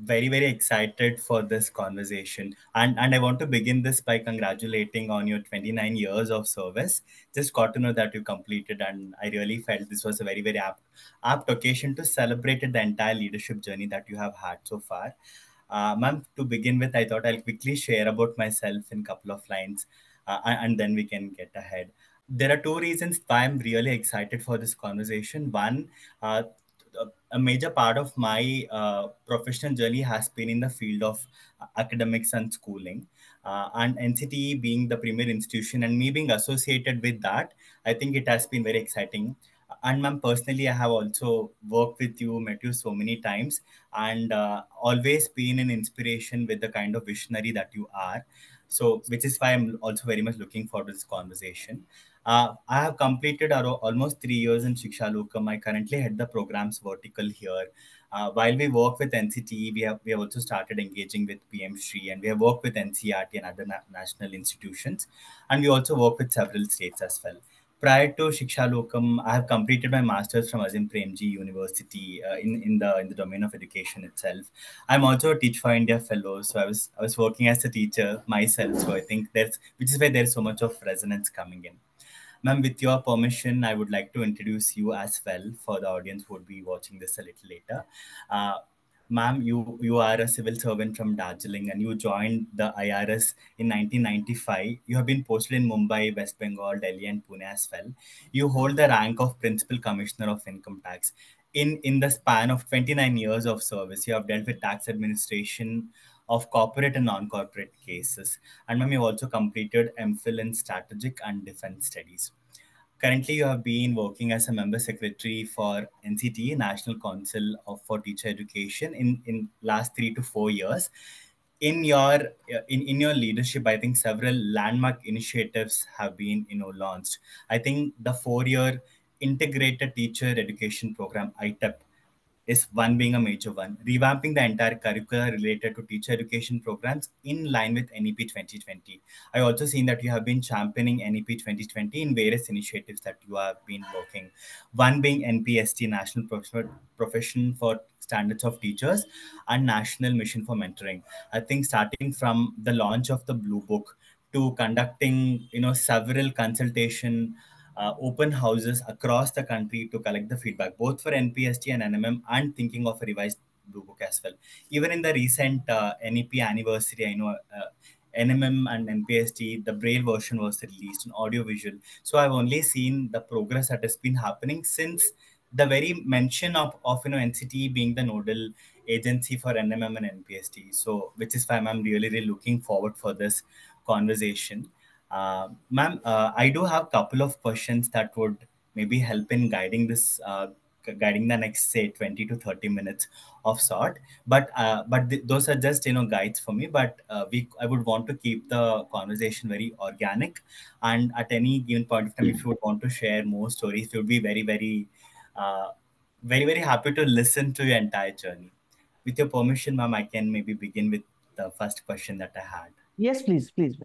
very, very excited for this conversation. And I want to begin this by congratulating on your 29 years of service. Just got to know that you completed, and I really felt this was a very, very apt occasion to celebrate the entire leadership journey that you have had so far. Ma'am, to begin with, I thought I'll quickly share about myself in a couple of lines, and then we can get ahead. There are two reasons why I'm really excited for this conversation. One, a major part of my professional journey has been in the field of academics and schooling. And NCTE being the premier institution and me being associated with that, I think it has been very exciting. And ma'am, personally, I have also worked with you, met you so many times, and always been an inspiration with the kind of visionary that you are. So, which is why I'm also very much looking forward to this conversation. I have completed almost 3 years in Shiksha Lokam. I currently head the programs vertical here. While we work with NCTE, we have also started engaging with PM Shri, and we have worked with NCRT and other national institutions, and we also work with several states as well. Prior to Shiksha Lokam, I have completed my master's from Azim Premji University in the domain of education itself. I'm also a Teach for India fellow, so I was working as a teacher myself. So I think that's which is why there's so much of resonance coming in. Ma'am, with your permission, I would like to introduce you as well for the audience who would be watching this a little later. Uh, Ma'am, you are a civil servant from Darjeeling and you joined the IRS in 1995. You have been posted in Mumbai, West Bengal, Delhi, and Pune as well. You hold the rank of Principal Commissioner of Income Tax. In the span of 29 years of service, you have dealt with tax administration of corporate and non-corporate cases. And ma'am, you also completed MPhil in Strategic and Defense Studies. Currently, you have been working as a member secretary for NCTE, National Council for Teacher Education, in last 3 to 4 years. In your leadership, I think several landmark initiatives have been launched. I think the 4 year integrated teacher education program ITEP is one being a major one. Revamping the entire curricula related to teacher education programs in line with NEP 2020. I also seen that you have been championing NEP 2020 in various initiatives that you have been working. One being NPST, National Profession for Standards of Teachers, and National Mission for Mentoring. I think starting from the launch of the Blue Book to conducting several consultation open houses across the country to collect the feedback, both for NPST and NMM, and thinking of a revised Blue Book as well. Even in the recent NEP anniversary, I know NMM and NPST, the Braille version was released in audio visual. So I've only seen the progress that has been happening since the very mention of NCT being the nodal agency for NMM and NPST. So, which is why I'm really, really looking forward for this conversation. Ma'am, I do have a couple of questions that would maybe help in guiding the next say 20 to 30 minutes of sort. But those are just guides for me. But I would want to keep the conversation very organic, and at any given point of time, if you would want to share more stories, we would be very, uh, very happy to listen to your entire journey. With your permission, ma'am, I can maybe begin with the first question that I had. Yes, please, please.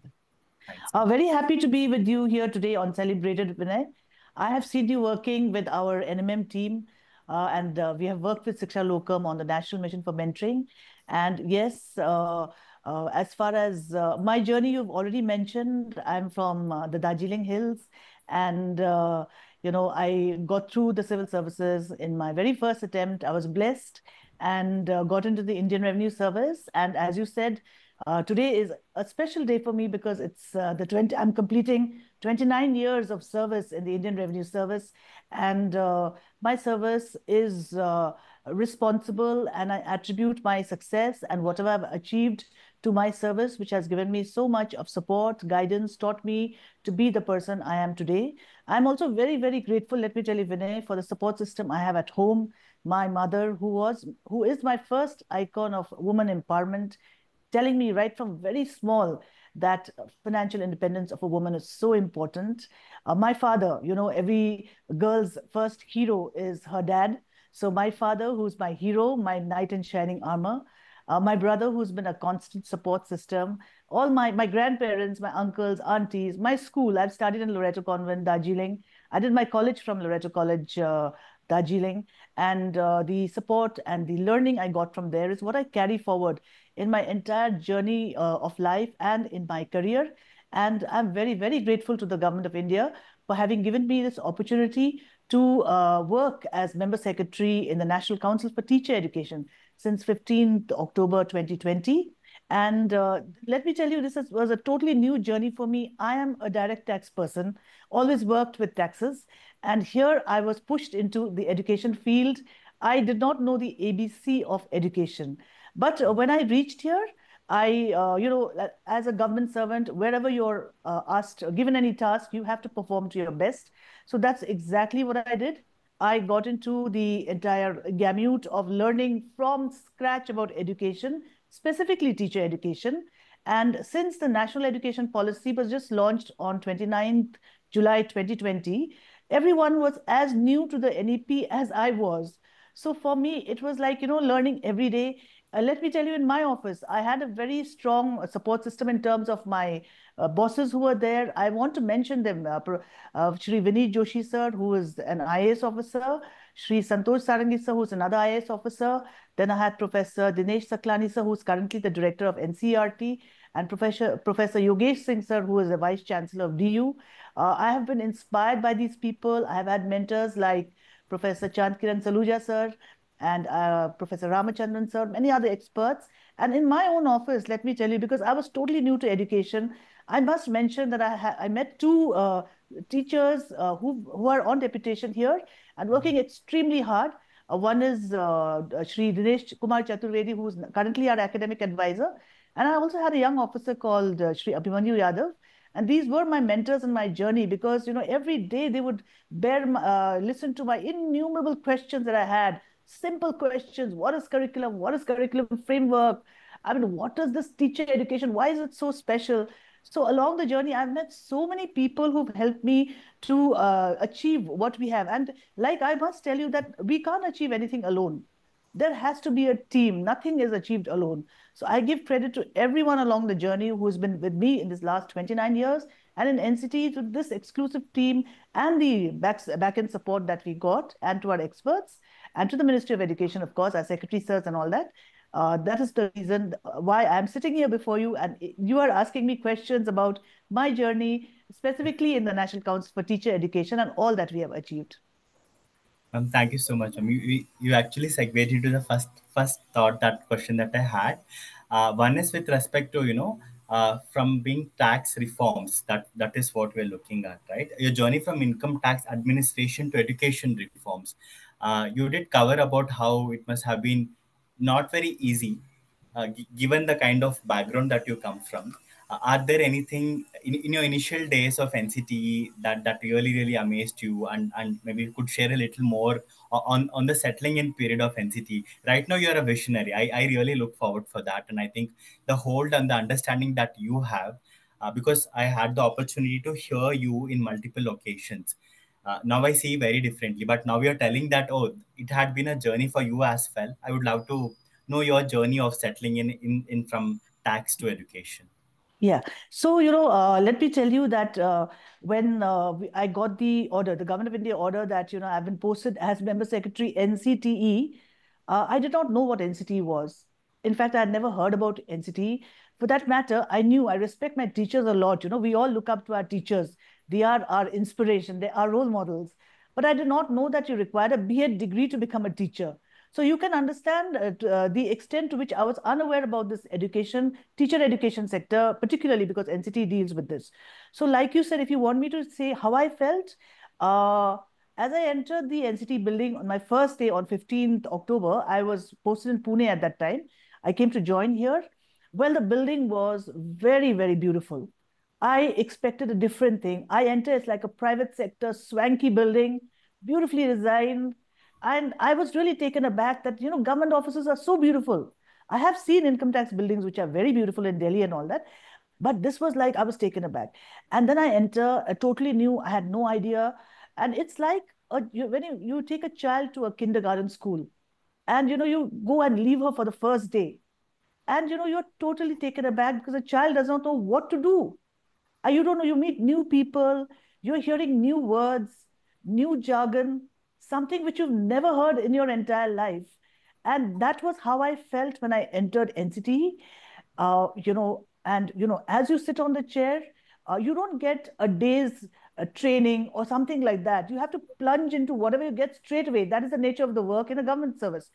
Thanks. Very happy to be with you here today on CerebratED, Vinay. I have seen you working with our NMM team, and we have worked with Shiksha Lokam on the National Mission for Mentoring. And yes, as far as my journey, you've already mentioned, I'm from the Darjeeling Hills, and I got through the civil services in my very first attempt. I was blessed and got into the Indian Revenue Service. And as you said, today is a special day for me because it's I'm completing 29 years of service in the Indian Revenue Service, and my service is responsible, and I attribute my success and whatever I've achieved to my service, which has given me so much of support, guidance, taught me to be the person I am today. I'm also very, very grateful, let me tell you, Vinay, for the support system I have at home. My mother, who is my first icon of woman empowerment, telling me right from very small that financial independence of a woman is so important. My father, every girl's first hero is her dad. So my father, who's my hero, my knight in shining armor, my brother, who's been a constant support system, all my grandparents, my uncles, aunties, my school. I've studied in Loreto Convent, Darjeeling. I did my college from Loreto College, Darjeeling, and the support and the learning I got from there is what I carry forward in my entire journey of life and in my career. And I'm very, very grateful to the government of India for having given me this opportunity to work as member secretary in the National Council for Teacher Education since 15th October 2020. And let me tell you, was a totally new journey for me. I am a direct tax person, always worked with taxes. And here I was pushed into the education field. I did not know the ABC of education. But when I reached here, as a government servant, wherever you're asked, given any task, you have to perform to your best. So that's exactly what I did. I got into the entire gamut of learning from scratch about education, specifically teacher education. And since the National Education Policy was just launched on 29th July 2020, everyone was as new to the NEP as I was. So for me, it was like, learning every day. Let me tell you, in my office, I had a very strong support system in terms of my bosses who were there. I want to mention them. Shri Vineet Joshi sir, who is an IAS officer, Shri Santosh Sarangi sir, who's another IAS officer. Then I had Professor Dinesh Saklani sir, who's currently the director of NCERT, and Professor Yogesh Singh sir, who is the vice chancellor of DU. I have been inspired by these people. I have had mentors like Professor Chandkiran Saluja sir and Professor Ramachandran sir, many other experts. And in my own office, let me tell you, because I was totally new to education, I must mention that I met two teachers who are on deputation here and working extremely hard. One is Shri Dinesh Kumar Chaturvedi, who is currently our academic advisor. And I also had a young officer called Shri Abhimanyu Yadav. And these were my mentors in my journey because, every day they would listen to my innumerable questions that I had. Simple questions. What is curriculum? What is curriculum framework? I mean, what is this teacher education? Why is it so special? So along the journey, I've met so many people who've helped me to achieve what we have. And like I must tell you that we can't achieve anything alone. There has to be a team. Nothing is achieved alone. So I give credit to everyone along the journey who's been with me in this last 29 years and in NCT to this exclusive team and the back end support that we got and to our experts and to the Ministry of Education, of course, our secretary sirs and all that. That is the reason why I'm sitting here before you and you are asking me questions about my journey, specifically in the National Council for Teacher Education and all that we have achieved. Thank you so much. You actually segued into the first thought that question that I had. One is with respect to from being tax reforms, that is what we're looking at, right? Your journey from income tax administration to education reforms. You did cover about how it must have been not very easy, given the kind of background that you come from. Are there anything in your initial days of NCTE that really amazed you, and maybe you could share a little more on the settling in period of NCTE? Right now, you're a visionary. I really look forward for that, and I think the hold and the understanding that you have, because I had the opportunity to hear you in multiple occasions. Now I see very differently, but now you're telling that, oh, it had been a journey for you as well. I would love to know your journey of settling in from tax to education. Yeah. So, let me tell you that when I got the order, the Government of India order that, I've been posted as Member Secretary NCTE, I did not know what NCTE was. In fact, I had never heard about NCTE. For that matter, I respect my teachers a lot. We all look up to our teachers. They are our inspiration. They are role models. But I did not know that you required a BEd degree to become a teacher. So you can understand the extent to which I was unaware about this teacher education sector, particularly because NCT deals with this. So like you said, if you want me to say how I felt, uh, as I entered the NCT building on my first day on 15th October, I was posted in Pune at that time. I came to join here. Well, the building was very, very beautiful. I expected a different thing. I entered, it's like a private sector, swanky building, beautifully designed, and I was really taken aback that, government offices are so beautiful. I have seen income tax buildings which are very beautiful in Delhi and all that. But this was like, I was taken aback. And then I enter a totally new, I had no idea. And it's like when you take a child to a kindergarten school and, you go and leave her for the first day. And, you're totally taken aback because the child does not know what to do. You don't know, you meet new people, you're hearing new words, new jargon. something which you've never heard in your entire life. And that was how I felt when I entered NCT. As you sit on the chair, you don't get a day's training or something like that. You have to plunge into whatever you get straight away. That is the nature of the work in a government service.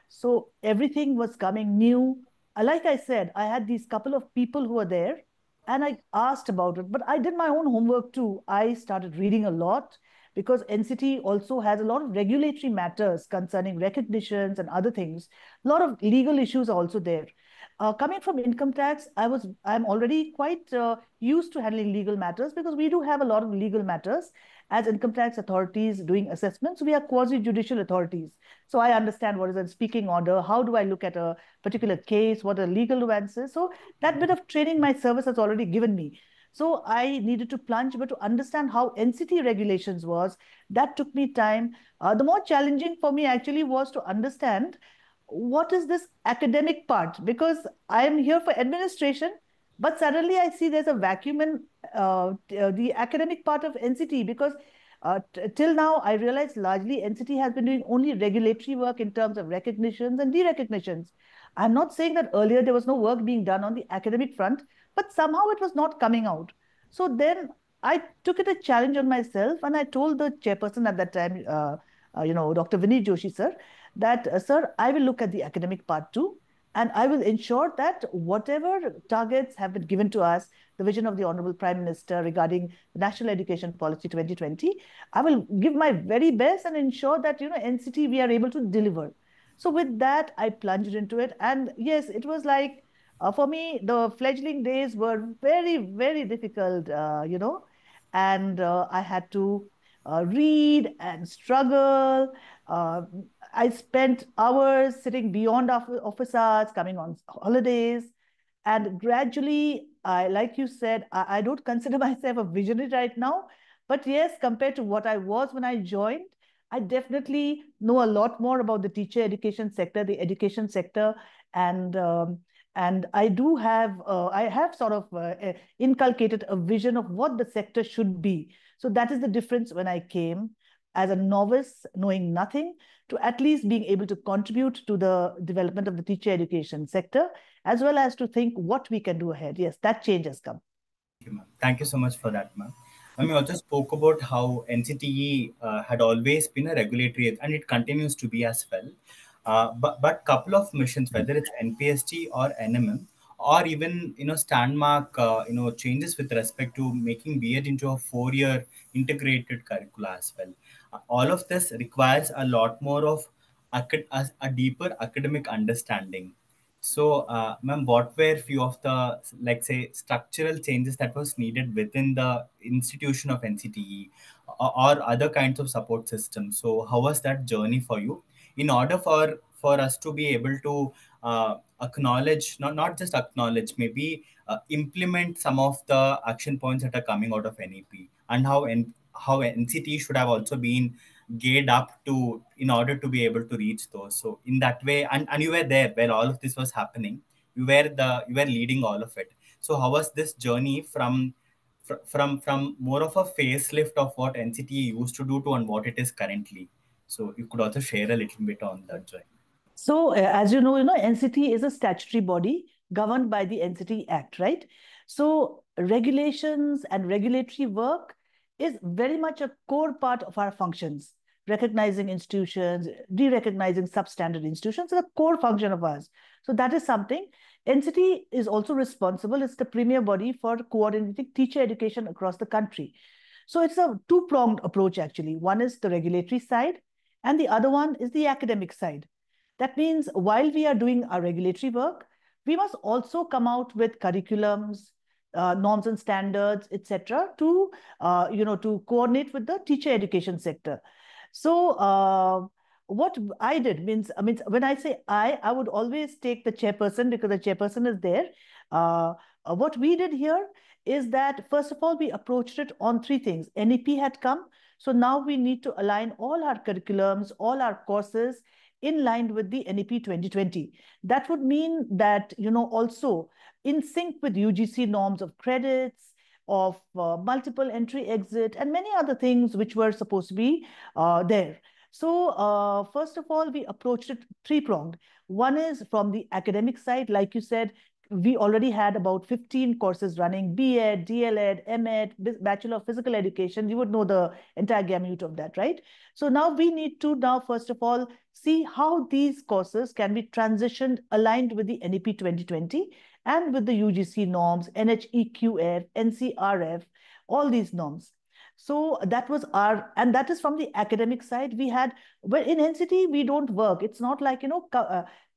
So everything was coming new. Like I said, I had these couple of people who were there and I asked about it, but I did my own homework too. I started reading a lot because NCT also has a lot of regulatory matters concerning recognitions and other things. A lot of legal issues are also there. Coming from income tax, I'm already quite used to handling legal matters because we do have a lot of legal matters as income tax authorities doing assessments. We are quasi-judicial authorities. So I understand what is a speaking order. How do I look at a particular case? What are legal nuances? So that bit of training my service has already given me. So I needed to plunge, but to understand how NCT regulations was, that took me time. The more challenging for me actually was to understand what is this academic part, because I am here for administration, but suddenly I see there's a vacuum in the academic part of NCT, because till now I realized largely NCT has been doing only regulatory work in terms of recognitions and derecognitions. I'm not saying that earlier there was no work being done on the academic front, but somehow it was not coming out. So then I took it a challenge on myself, and I told the chairperson at that time, Dr. Vinit Joshi sir, that, sir, I will look at the academic part too, and I will ensure that whatever targets have been given to us, the vision of the Honorable Prime Minister regarding the National Education Policy 2020, I will give my very best and ensure that, NCT, we are able to deliver. So with that, I plunged into it. And yes, it was like, for me, the fledgling days were very, very difficult, and I had to read and struggle. Uh, I spent hours sitting beyond office hours, coming on holidays. And gradually, like you said, I don't consider myself a visionary right now. But yes, compared to what I was when I joined, I definitely know a lot more about the teacher education sector, the education sector, and I have sort of inculcated a vision of what the sector should be. So that is the difference when I came as a novice, knowing nothing, to at least being able to contribute to the development of the teacher education sector, as well as to think what we can do ahead. Yes, that change has come. Thank you, ma'am. Thank you so much for that, ma'am. We also spoke about how NCTE had always been a regulatory, and it continues to be as well. But couple of missions, whether it's NPST or NMM, or even Standmark, changes with respect to making B.Ed into a 4-year integrated curricula as well. All of this requires a lot more of a deeper academic understanding. So, ma'am, what were few of the, like, say, structural changes that was needed within the institution of NCTE, or other kinds of support systems? So, how was that journey for you in order for us to be able to acknowledge, not just acknowledge, maybe implement some of the action points that are coming out of NEP, and how NCT should have also been geared up to in order to be able to reach those. So in that way, and you were there where all of this was happening. You were leading all of it. So how was this journey from more of a facelift of what NCT used to do to and what it is currently? So you could also share a little bit on that journey. So, as NCT is a statutory body governed by the NCT Act, right? So, regulations and regulatory work is very much a core part of our functions. Recognizing institutions, de-recognizing substandard institutions is a core function of ours. So, that is something. NCT is also responsible. It's the premier body for coordinating teacher education across the country. So, it's a two-pronged approach, actually. One is the regulatory side, and the other one is the academic side. That means while we are doing our regulatory work, we must also come out with curriculums, norms and standards, etc., to coordinate with the teacher education sector. So what I did means when I say I would always take the chairperson because the chairperson is there. What we did here is that first of all we approached it on three things. NEP had come, so now we need to align all our curriculums, all our courses in line with the NEP 2020. That would mean that, also in sync with UGC norms of credits, of multiple entry exit, and many other things which were supposed to be there. So, first of all, we approached it three-pronged. One is from the academic side, like you said, we already had about 15 courses running, B.Ed, D.El.Ed, M.Ed, Bachelor of Physical Education. You would know the entire gamut of that, right? So now we need to now, first of all, see how these courses can be transitioned aligned with the NEP 2020 and with the UGC norms, NHEQF, NCRF, all these norms. So that was our, and that is from the academic side. We had, well, in NCT, we don't work. It's not like,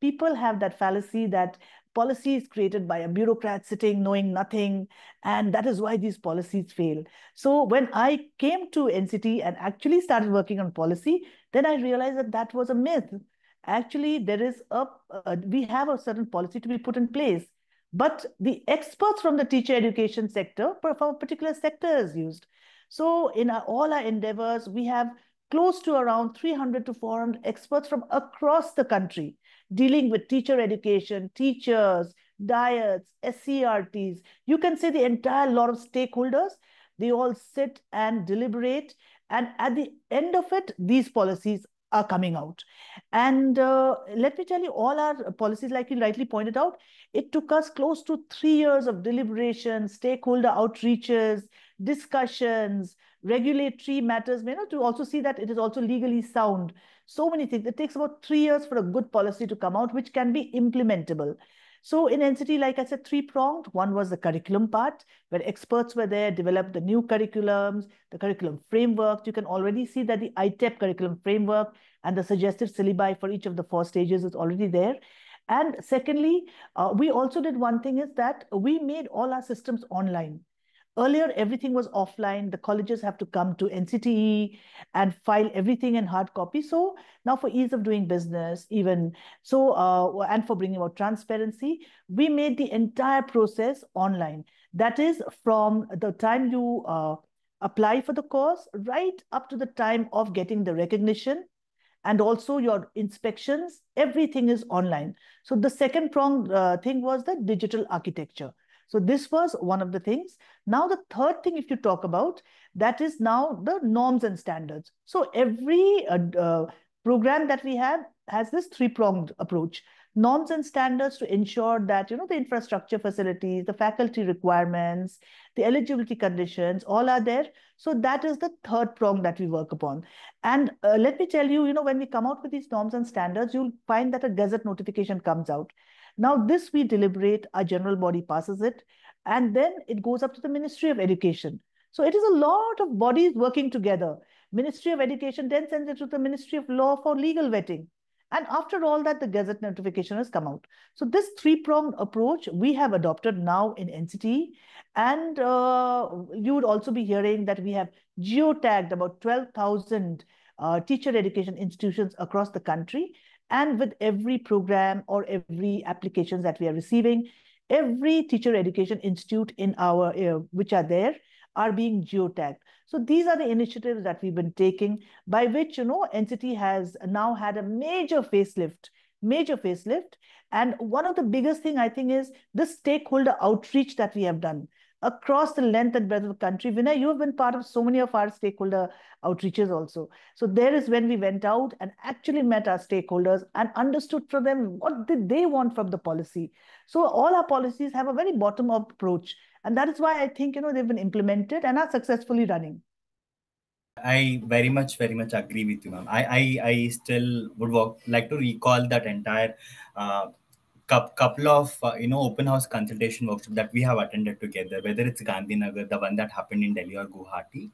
people have that fallacy that policy is created by a bureaucrat sitting, knowing nothing. And that is why these policies fail. So when I came to NCT and actually started working on policy, then I realized that that was a myth. Actually, we have a certain policy to be put in place. But the experts from the teacher education sector, from a particular sector is used. So in all our endeavors, we have close to around 300 to 400 experts from across the country dealing with teacher education, teachers, diets, SCRTs. You can say the entire lot of stakeholders. They all sit and deliberate. And at the end of it, these policies are coming out. And let me tell you, all our policies, like you rightly pointed out, it took us close to 3 years of deliberation, stakeholder outreaches, discussions, regulatory matters, to also see that it is also legally sound. So many things. It takes about 3 years for a good policy to come out, which can be implementable. So in NCT, like I said, three-pronged. One was the curriculum part, where experts were there, developed the new curriculums, the curriculum framework. You can already see that the ITEP curriculum framework and the suggested syllabi for each of the 4 stages is already there. And secondly, we also did one thing is that we made all our systems online. Earlier, everything was offline. The colleges have to come to NCTE and file everything in hard copy. So now for ease of doing business, and for bringing about transparency, we made the entire process online. That is from the time you apply for the course right up to the time of getting the recognition and also your inspections, everything is online. So the second prong thing was the digital architecture. So this was one of the things. Now the third thing, if you talk about, that is now the norms and standards. So every program that we have has this three-pronged approach. Norms and standards to ensure that, the infrastructure facilities, the faculty requirements, the eligibility conditions, all are there. So that is the third prong that we work upon. And let me tell you, when we come out with these norms and standards, you'll find that a gazette notification comes out. Now, this we deliberate, our general body passes it, and then it goes up to the Ministry of Education. So it is a lot of bodies working together. Ministry of Education then sends it to the Ministry of Law for legal vetting. And after all that, the gazette notification has come out. So this three-pronged approach we have adopted now in NCTE. And you would also be hearing that we have geotagged about 12,000 teacher education institutions across the country. And with every program or every applications that we are receiving, every teacher education institute in our which are there are being geotagged. So these are the initiatives that we've been taking by which, NCT has now had a major facelift. And one of the biggest thing I think is the stakeholder outreach that we have done across the length and breadth of the country. Vinay, you have been part of so many of our stakeholder outreaches also. So there is when we went out and actually met our stakeholders and understood from them what did they want from the policy. So all our policies have a very bottom-up approach. And that is why I think, they've been implemented and are successfully running. I very much agree with you, ma'am. I still would like to recall that entire couple of open house consultation workshops that we have attended together, whether it's Gandhinagar, the one that happened in Delhi or Guwahati.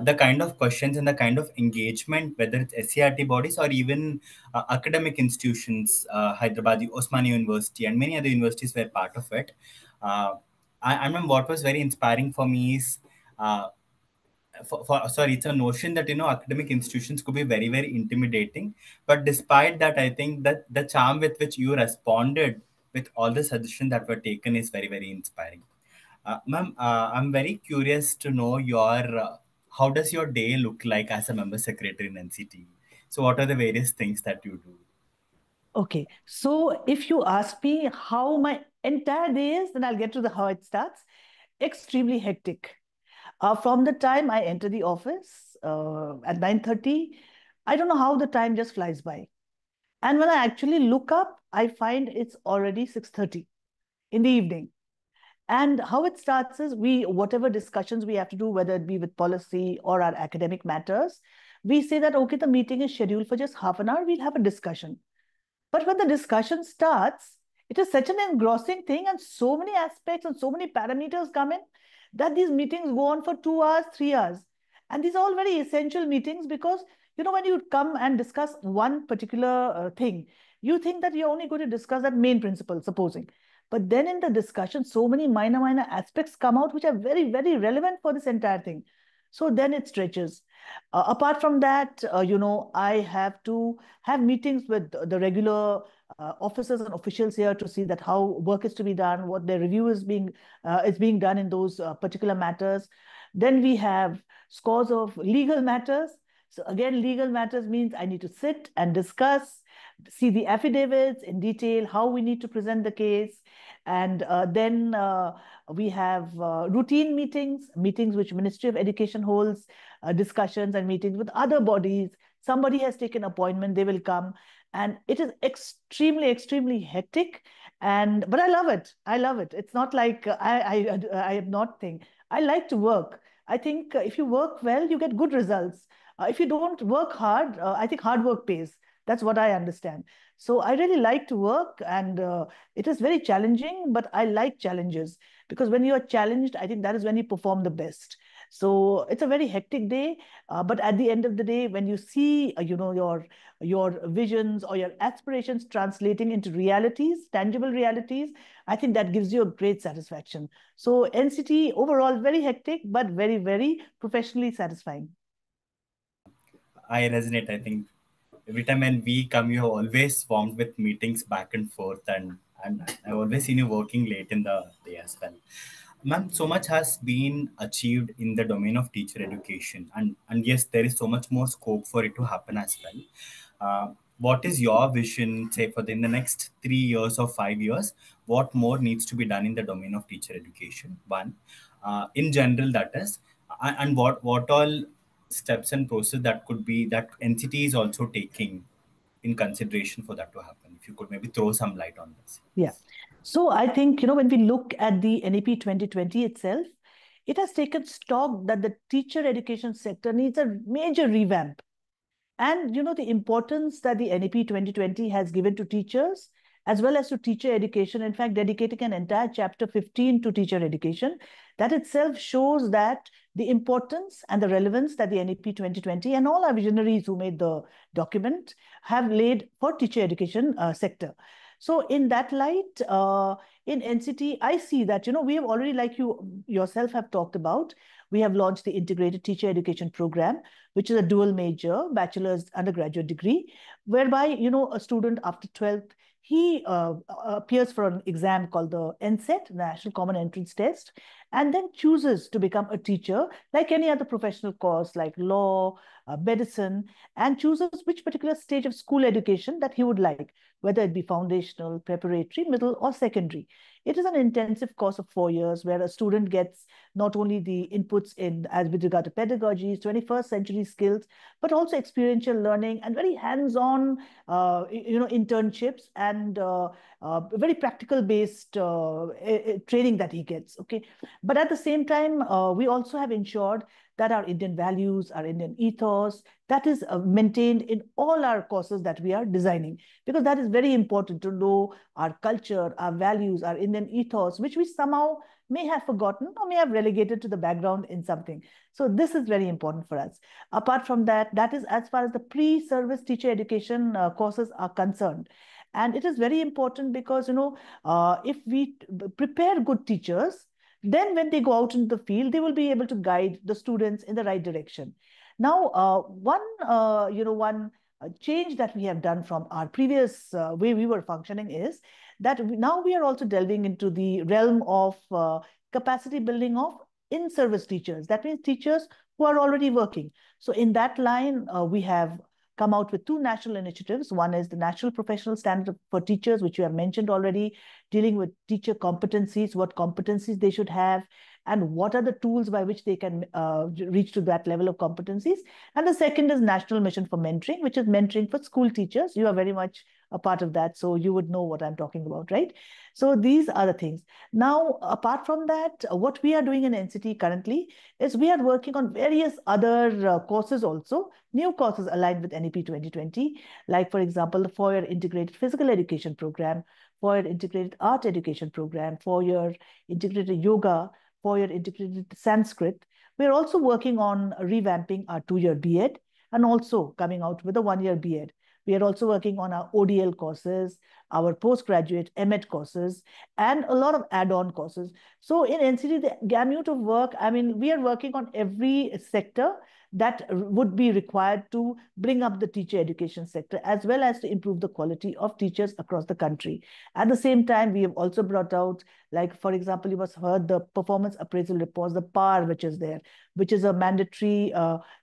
The kind of questions and the kind of engagement, whether it's SCRT bodies or even academic institutions, Hyderabad, Osmania University, and many other universities were part of it. I mean, what was very inspiring for me is. Sorry, it's a notion that academic institutions could be very very intimidating, but despite that I think that the charm with which you responded with all the suggestions that were taken is very very inspiring. Ma'am, I'm very curious to know your how does your day look like as a member secretary in NCT? So what are the various things that you do? Okay, so if you ask me how my entire day is, then I'll get to the how it starts. Extremely hectic. From the time I enter the office at 9:30, I don't know how the time just flies by. And when I actually look up, I find it's already 6:30 in the evening. And how it starts is whatever discussions we have to do, whether it be with policy or our academic matters, we say that, okay, the meeting is scheduled for just half an hour, we'll have a discussion. But when the discussion starts, it is such an engrossing thing, and so many aspects and so many parameters come in that these meetings go on for 2 hours, 3 hours. And these are all very essential meetings because, when you come and discuss one particular thing, you think that you're only going to discuss that main principle, supposing. But then in the discussion, so many minor aspects come out which are very, very relevant for this entire thing. So then it stretches. Apart from that, I have to have meetings with the regular officers and officials here to see that how work is to be done, what their review is being done in those particular matters. Then we have scores of legal matters. So again, legal matters means I need to sit and discuss, see the affidavits in detail, how we need to present the case. And then we have routine meetings which Ministry of Education holds, discussions and meetings with other bodies. Somebody has taken appointment, they will come. And it is extremely, extremely hectic. But I love it. I love it. It's not like I am not think. I like to work. I think if you work well, you get good results. If you don't work hard, I think hard work pays. That's what I understand. So I really like to work, and it is very challenging, but I like challenges because when you are challenged, I think that is when you perform the best. So it's a very hectic day, but at the end of the day, when you see, your visions or your aspirations translating into realities, tangible realities, I think that gives you a great satisfaction. So NCT overall very hectic, but very, very professionally satisfying. I resonate. I think every time when we come, you have always swarmed with meetings back and forth, and I've always seen you working late in the day as well. Ma'am, so much has been achieved in the domain of teacher education, and yes, there is so much more scope for it to happen as well. What is your vision, say, for in the next 3 years or 5 years? What more needs to be done in the domain of teacher education? One, in general, that is, and what all steps and process that could be that NCT is also taking in consideration for that to happen. If you could maybe throw some light on this. Yeah. So I think, when we look at the NEP 2020 itself, it has taken stock that the teacher education sector needs a major revamp. And the importance that the NEP 2020 has given to teachers as well as to teacher education, in fact, dedicating an entire chapter 15 to teacher education, that itself shows that the importance and the relevance that the NEP 2020 and all our visionaries who made the document have laid for teacher education sector. So in that light, in NCT, I see that, we have already, like you yourself have talked about, we have launched the integrated teacher education program, which is a dual major bachelor's undergraduate degree, whereby, a student after 12th, he appears for an exam called the NCET, National Common Entrance Test, and then chooses to become a teacher like any other professional course like law, medicine, and chooses which particular stage of school education that he would like, whether it be foundational, preparatory, middle, or secondary. It is an intensive course of 4 years where a student gets not only the inputs in as with regard to pedagogies, 21st century skills, but also experiential learning and very hands-on, internships and very practical based training that he gets. Okay, but at the same time, we also have ensured that our Indian values, our Indian ethos, that is maintained in all our courses that we are designing, because that is very important to know our culture, our values, our Indian ethos, which we somehow may have forgotten or may have relegated to the background in something. So this is very important for us. Apart from that, that is as far as the pre-service teacher education courses are concerned. And it is very important because, if we prepare good teachers, then when they go out into the field, they will be able to guide the students in the right direction. Now, one change that we have done from our previous way we were functioning is that now we are also delving into the realm of capacity building of in-service teachers. That means teachers who are already working. So in that line, we have come out with two national initiatives. One is the National Professional Standard for Teachers, which you have mentioned already, dealing with teacher competencies, what competencies they should have, and what are the tools by which they can reach to that level of competencies. And the second is National Mission for Mentoring, which is mentoring for school teachers. You are very much a part of that, so you would know what I'm talking about, right? So these are the things. Now, apart from that, what we are doing in NCT currently is we are working on various other courses also, new courses aligned with NEP 2020, like, for example, the 4-year integrated physical education program, 4-year integrated art education program, 4-year integrated yoga, 4-year integrated Sanskrit. We're also working on revamping our 2-year B.Ed and also coming out with a 1-year B.Ed. We are also working on our ODL courses, our postgraduate MEd courses, and a lot of add-on courses. So in NCT, the gamut of work, I mean, we are working on every sector that would be required to bring up the teacher education sector, as well as to improve the quality of teachers across the country. At the same time, we have also brought out, like, for example, you must have heard the performance appraisal reports, the PAR, which is there, which is a mandatory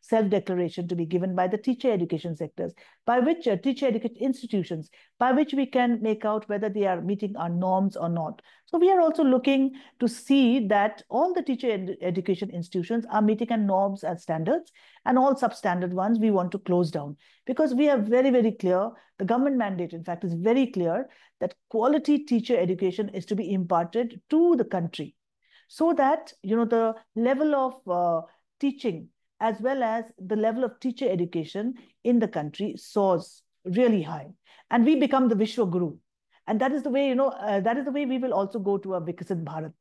self-declaration to be given by the teacher education sectors, by which teacher education institutions, by which we can make out whether they are meeting our norms or not. So we are also looking to see that all the teacher education institutions are meeting our norms and standards, and all substandard ones we want to close down, because we are very, very clear. The government mandate, in fact, is very clear that quality teacher education is to be imparted to the country, so that the level of teaching as well as the level of teacher education in the country soars really high, and we become the Vishwa Guru. And that is the way, that is the way we will also go to a Viksit Bharat.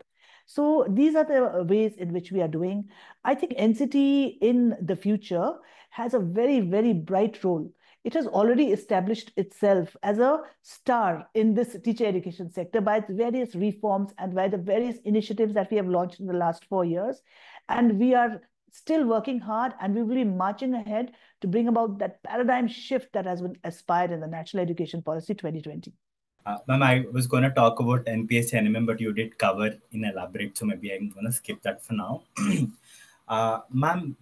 So these are the ways in which we are doing. I think NCT in the future has a very, very bright role. It has already established itself as a star in this teacher education sector by its various reforms and by the various initiatives that we have launched in the last 4 years. And we are still working hard, and we will be marching ahead to bring about that paradigm shift that has been aspired in the National Education Policy 2020. Ma'am, I was going to talk about NPS NMM, but you did cover in elaborate, so maybe I'm going to skip that for now. Ma'am,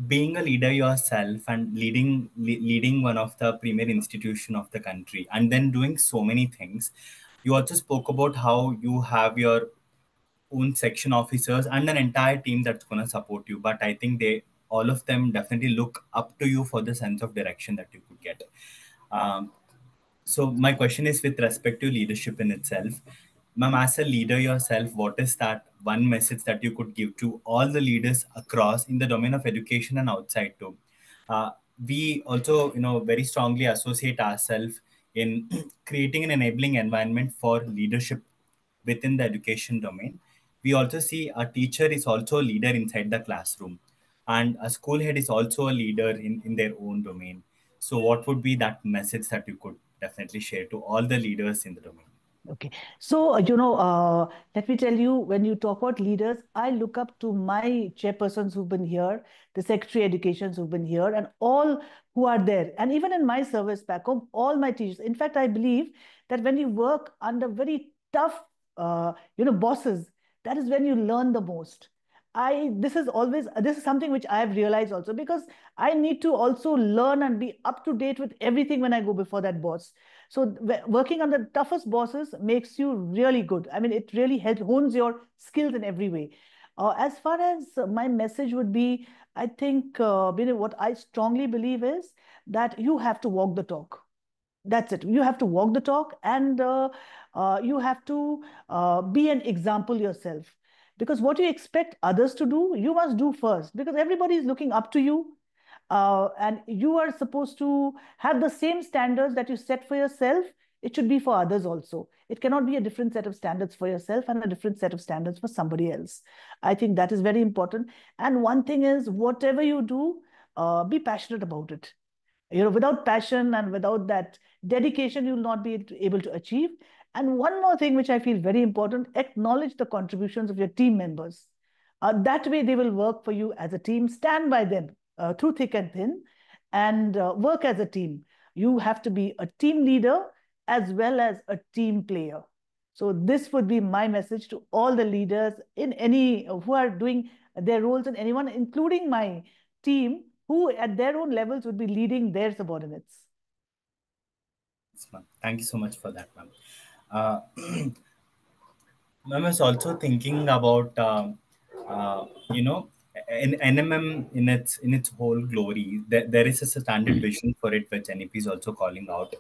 being a leader yourself and leading one of the premier institution of the country, and then doing so many things, you also spoke about how you have your own section officers and an entire team that's going to support you. But I think they all of them definitely look up to you for the sense of direction that you could get. Um, so my question is with respect to leadership in itself. Ma'am, as a leader yourself, what is that one message that you could give to all the leaders across in the domain of education and outside too? Uh, we also, very strongly associate ourselves in creating an enabling environment for leadership within the education domain. We also see a teacher is also a leader inside the classroom, and a school head is also a leader in their own domain. So, what would be that message that you could definitely share to all the leaders in the domain? Okay. So, let me tell you, when you talk about leaders, I look up to my chairpersons who've been here, the Secretary of Education who've been here, and all who are there. And even in my service back home, all my teachers. In fact, I believe that when you work under very tough, bosses, that is when you learn the most. This is something which I have realized also, because I need to also learn and be up to date with everything when I go before that boss. So working under the toughest bosses makes you really good. I mean, it really helps, hones your skills in every way. As far as my message would be, I think what I strongly believe is that you have to walk the talk. That's it. You have to walk the talk, and you have to be an example yourself. Because what you expect others to do, you must do first. Because everybody is looking up to you, and you are supposed to have the same standards that you set for yourself. It should be for others also. It cannot be a different set of standards for yourself and a different set of standards for somebody else. I think that is very important. And one thing is, whatever you do, be passionate about it. Without passion and without that dedication, you will not be able to achieve. And one more thing which I feel very important: acknowledge the contributions of your team members. That way they will work for you as a team. Stand by them through thick and thin, and work as a team. You have to be a team leader as well as a team player. So this would be my message to all the leaders in any who are doing their roles, and anyone, including my team, who at their own levels would be leading their subordinates. Yes, ma'am. Thank you so much for that, ma'am. Ma'am, I was also thinking about you know, in NMM in its whole glory, there is a standard vision for it, which NEP is also calling out.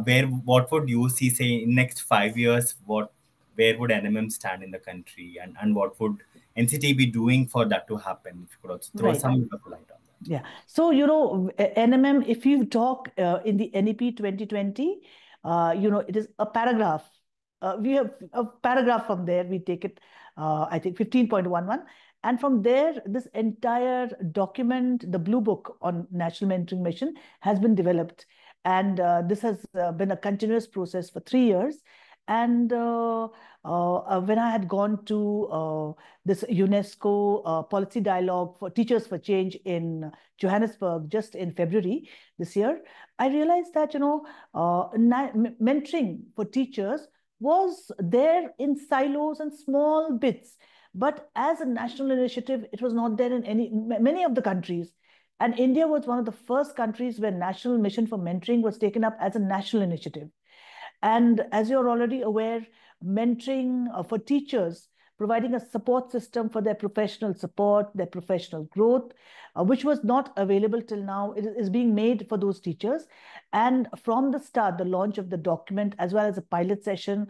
Where what would you see, say, in next 5 years, where would NMM stand in the country, and what would NCT be doing for that to happen? If you could also throw Right. some bit of light on that. Yeah. So, NMM, if you talk in the NEP 2020, it is a paragraph. We have a paragraph from there. We take it, I think, 15.11. And from there, this entire document, the Blue Book on National Mentoring Mission, has been developed. And this has been a continuous process for 3 years. And when I had gone to this UNESCO policy dialogue for Teachers for Change in Johannesburg just in February this year, I realized that, mentoring for teachers was there in silos and small bits. But as a national initiative, it was not there in many of the countries. And India was one of the first countries where National Mission for Mentoring was taken up as a national initiative. And as you're already aware, mentoring for teachers, providing a support system for their professional support, their professional growth, which was not available till now, it is being made for those teachers. And from the start, the launch of the document, as well as a pilot session,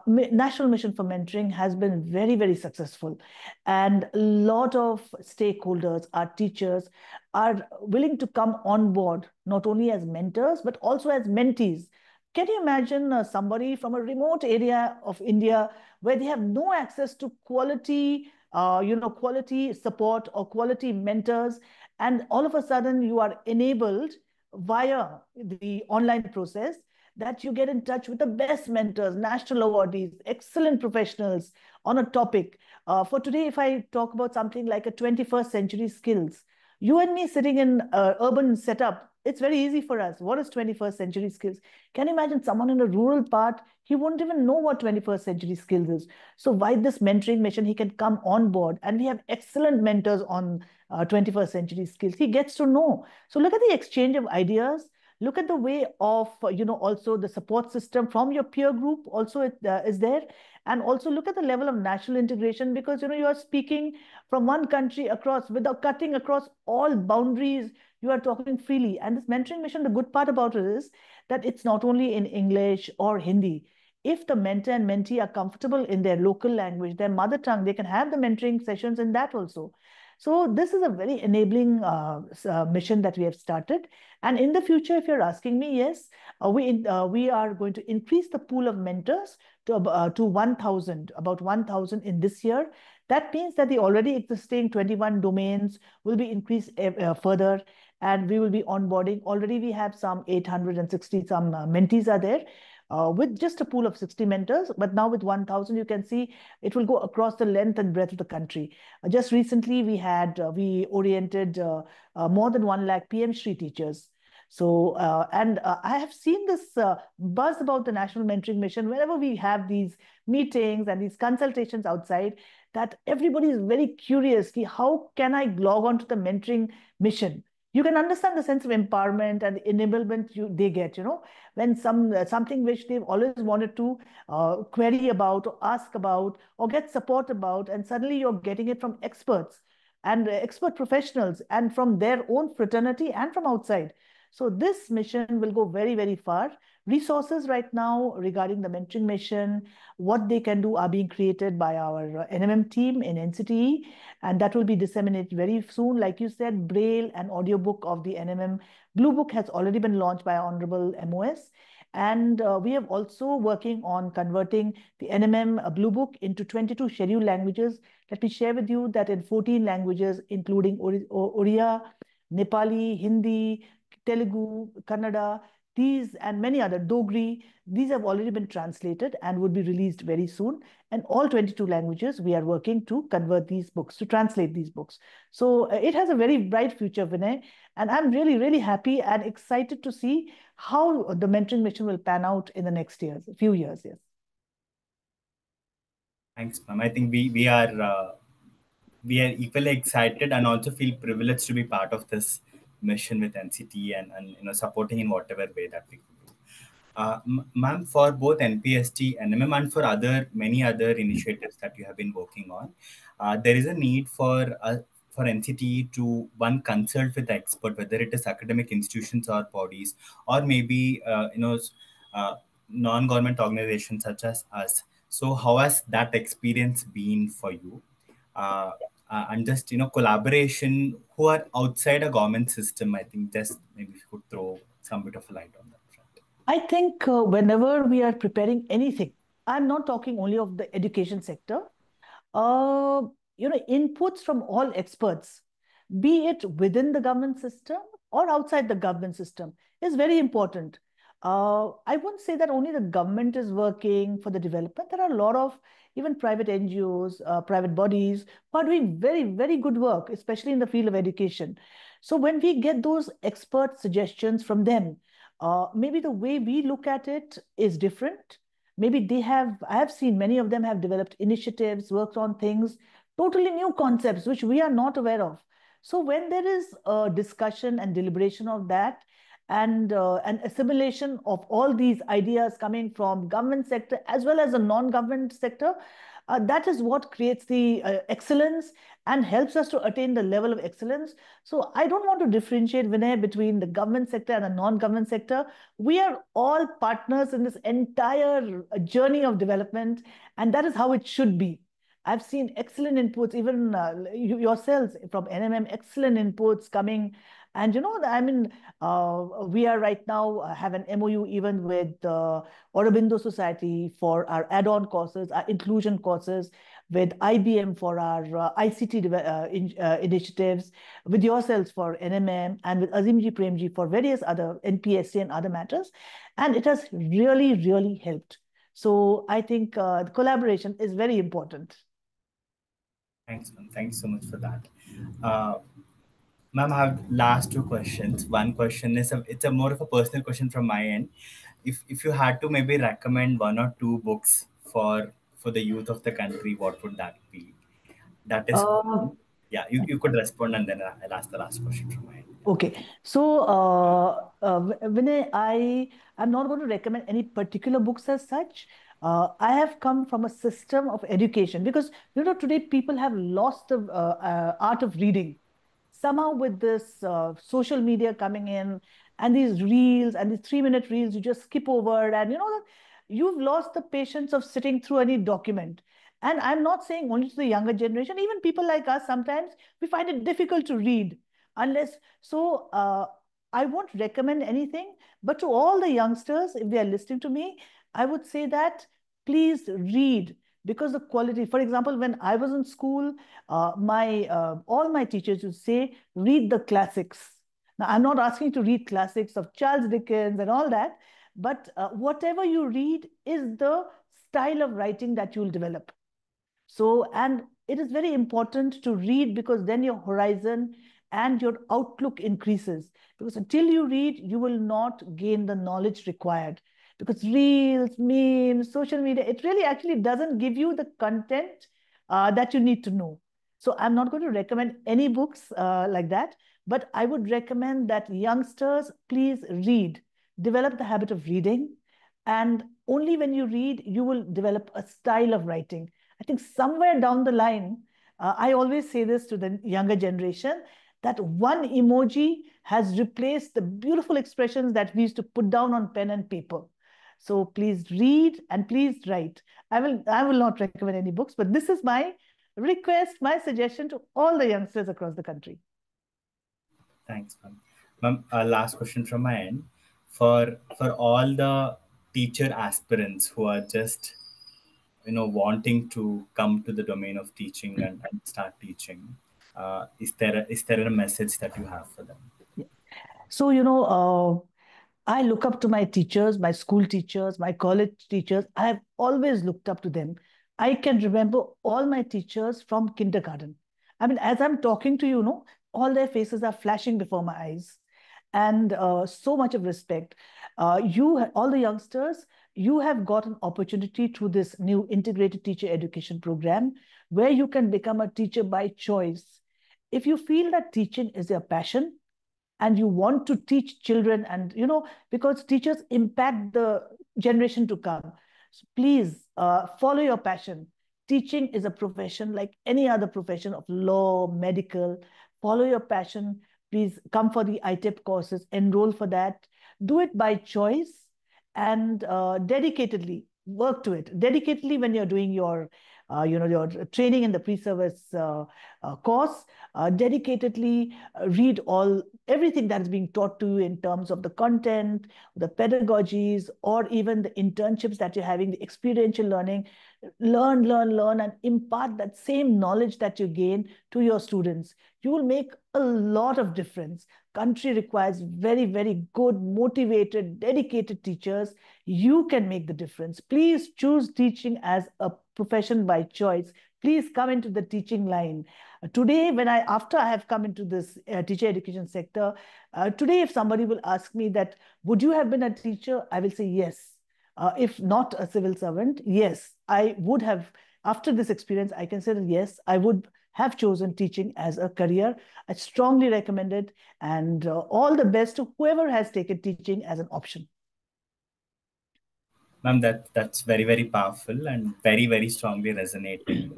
National Mission for Mentoring has been very, very successful. And a lot of stakeholders, our teachers, are willing to come on board, not only as mentors, but also as mentees. Can you imagine somebody from a remote area of India where they have no access to quality support or quality mentors, and all of a sudden you are enabled via the online process that you get in touch with the best mentors, national awardees, excellent professionals on a topic. For today, if I talk about something like a 21st century skills, you and me sitting in urban setup, it's very easy for us. What is 21st century skills? Can you imagine someone in a rural part? He won't even know what 21st century skills is. So by this mentoring mission, he can come on board, and we have excellent mentors on 21st century skills. He gets to know. So look at the exchange of ideas. Look at the way of, also the support system from your peer group also is there. And also look at the level of national integration, because, you are speaking from one country across without cutting across all boundaries. You are talking freely. And this mentoring mission, the good part about it is that it's not only in English or Hindi. If the mentor and mentee are comfortable in their local language, their mother tongue, they can have the mentoring sessions in that also. So this is a very enabling mission that we have started. And in the future, if you're asking me, yes, we are going to increase the pool of mentors to 1,000, about 1,000 in this year. That means that the already existing 21 domains will be increased further, and we will be onboarding. Already we have some 860 some mentees are there. With just a pool of 60 mentors, but now with 1,000, you can see it will go across the length and breadth of the country. Just recently, we oriented more than 1 lakh PM Shri teachers. So, and I have seen this buzz about the National Mentoring Mission whenever we have these meetings and these consultations outside, that everybody is very curious. How can I log on to the mentoring mission? You can understand the sense of empowerment and enablement they get, when something which they've always wanted to query about or ask about or get support about, and suddenly you're getting it from experts and expert professionals and from their own fraternity and from outside. So this mission will go very, very far. Resources right now regarding the mentoring mission, what they can do, are being created by our NMM team in NCTE, and that will be disseminated very soon. Like you said, Braille and audiobook of the NMM Blue Book has already been launched by Honorable MOS. And we are also working on converting the NMM Blue Book into 22 scheduled languages. Let me share with you that in 14 languages, including Oriya, Nepali, Hindi, Telugu, Kannada, these and many other, Dogri, these have already been translated and would be released very soon. And all 22 languages, we are working to convert these books, to translate these books. So it has a very bright future, Vinay. And I'm really, really happy and excited to see how the mentoring mission will pan out in the next years, a few years, yes. Thanks, ma'am. I think we are equally excited and also feel privileged to be part of this mission with NCT, and supporting in whatever way that we can do. Ma'am, for both NPST, NMM, and for many other initiatives that you have been working on, there is a need for NCTE to one consult with the expert, whether it is academic institutions or bodies, or maybe uh, non-government organizations such as us. So, how has that experience been for you? Uh, and just collaboration who are outside a government system. I think just maybe if you could throw some bit of a light on that front. I think whenever we are preparing anything, I'm not talking only of the education sector, uh, inputs from all experts, be it within the government system or outside the government system, is very important. I wouldn't say that only the government is working for the development. There are a lot of even private NGOs, private bodies who are doing very, very good work, especially in the field of education. So when we get those expert suggestions from them, maybe the way we look at it is different. Maybe I have seen many of them have developed initiatives, worked on things, totally new concepts which we are not aware of. So when there is a discussion and deliberation of that, and an assimilation of all these ideas coming from government sector as well as the non-government sector, that is what creates the excellence and helps us to attain the level of excellence. So I don't want to differentiate, Vinay, between the government sector and the non-government sector. We are all partners in this entire journey of development, and that is how it should be. I've seen excellent inputs, even yourselves from NMM, excellent inputs coming. And I mean, we are right now have an MOU even with Aurobindo Society for our add-on courses, our inclusion courses, with IBM for our ICT initiatives, with yourselves for NMM, and with Azimji Premji for various other NPSC and other matters. And it has really, really helped. So I think the collaboration is very important. Thanks, ma'am. Thanks so much for that. Uh, Ma'am, I have last two questions. One question is it's a more of a personal question from my end. If you had to maybe recommend one or two books for the youth of the country, what would that be? That is, Uh, yeah. You could respond and then I'll ask the last question from my end. Okay, so Vinay, I'm not going to recommend any particular books as such. I have come from a system of education because today people have lost the art of reading. Somehow with this social media coming in and these reels and these 3-minute reels, you just skip over, and you've lost the patience of sitting through any document. And I'm not saying only to the younger generation, even people like us, sometimes we find it difficult to read unless so I won't recommend anything, but to all the youngsters, if they are listening to me, I would say that please read, because the quality, for example, when I was in school, my all my teachers would say read the classics. Now I'm not asking to read classics of Charles Dickens and all that, but whatever you read is the style of writing that you'll develop. So, and it is very important to read, because then your horizon and your outlook increases. Because until you read, you will not gain the knowledge required. Because reels, memes, social media, it really actually doesn't give you the content that you need to know. So I'm not going to recommend any books like that, but I would recommend that youngsters please read, develop the habit of reading, and only when you read, you will develop a style of writing. I think somewhere down the line, I always say this to the younger generation, that one emoji has replaced the beautiful expressions that we used to put down on pen and paper. So please read and please write. I will not recommend any books, but this is my request, my suggestion to all the youngsters across the country. Thanks, ma'am. Ma'am, last question from my end. For all the teacher aspirants who are just wanting to come to the domain of teaching and start teaching, is there a message that you have for them? Yeah. So, I look up to my teachers, my school teachers, my college teachers. I have always looked up to them. I can remember all my teachers from kindergarten. I mean, as I'm talking to you, all their faces are flashing before my eyes, and so much of respect. All the youngsters, you have got an opportunity through this new integrated teacher education program where you can become a teacher by choice. If you feel that teaching is your passion, and you want to teach children, and because teachers impact the generation to come. So please follow your passion. Teaching is a profession like any other profession of law, medical. Follow your passion. Please come for the ITEP courses, enroll for that. Do it by choice, and dedicatedly work to it. Dedicatedly when you're doing your training in the pre-service course. Dedicatedly read everything that is being taught to you in terms of the content, the pedagogies, or even the internships that you're having, the experiential learning. Learn, and impart that same knowledge that you gain to your students. You will make a lot of difference. Country requires very, very good, motivated, dedicated teachers. You can make the difference. Please choose teaching as a profession by choice. Please come into the teaching line. Today, after I have come into this teacher education sector, today, if somebody will ask me that, would you have been a teacher? I will say yes. If not a civil servant, yes, I would have. After this experience, I can say that yes, I would have chosen teaching as a career. I strongly recommend it, and all the best to whoever has taken teaching as an option. Ma'am, that's very, very powerful and very, very strongly resonating.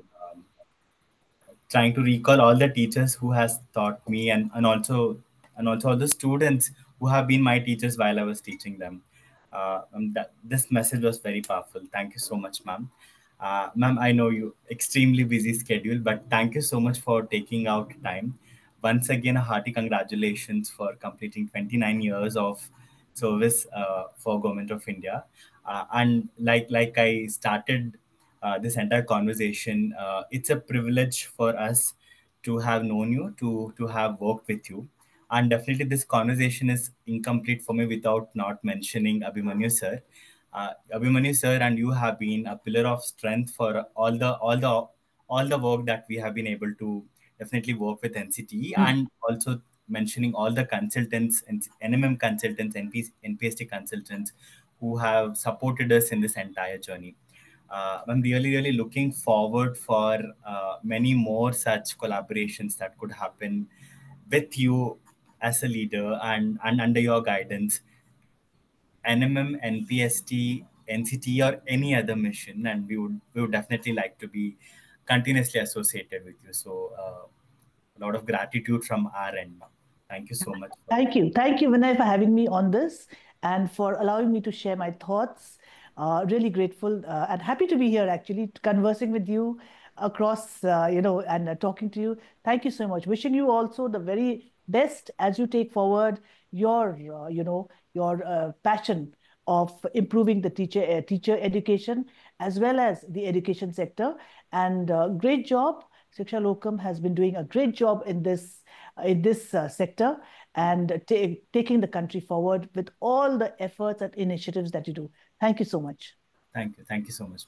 Trying to recall all the teachers who has taught me, and also all the students who have been my teachers while I was teaching them. This message was very powerful. Thank you so much, ma'am. Ma'am, I know you extremely busy schedule, but thank you so much for taking out time. Once again, a hearty congratulations for completing 29 years of service for Government of India. And like I started this entire conversation. It's a privilege for us to have known you, to have worked with you, and definitely this conversation is incomplete for me without not mentioning Abhimanyu sir. Abhimanyu sir and you have been a pillar of strength for all the work that we have been able to definitely work with NCTE, and also mentioning all the consultants and NMM consultants, NPST consultants who have supported us in this entire journey. I'm really, really looking forward for many more such collaborations that could happen with you as a leader, and under your guidance, NMM, NPST, NCT, or any other mission, and we would definitely like to be continuously associated with you. So, a lot of gratitude from our end. Thank you so much for Thank you. Thank you, Vinay, for having me on this and for allowing me to share my thoughts. Really grateful and happy to be here, actually, conversing with you across, and talking to you. Thank you so much. Wishing you also the very best as you take forward your passion of improving the teacher education as well as the education sector. And great job. Shiksha Lokam has been doing a great job in this sector, and taking the country forward with all the efforts and initiatives that you do. Thank you so much. thank you so much.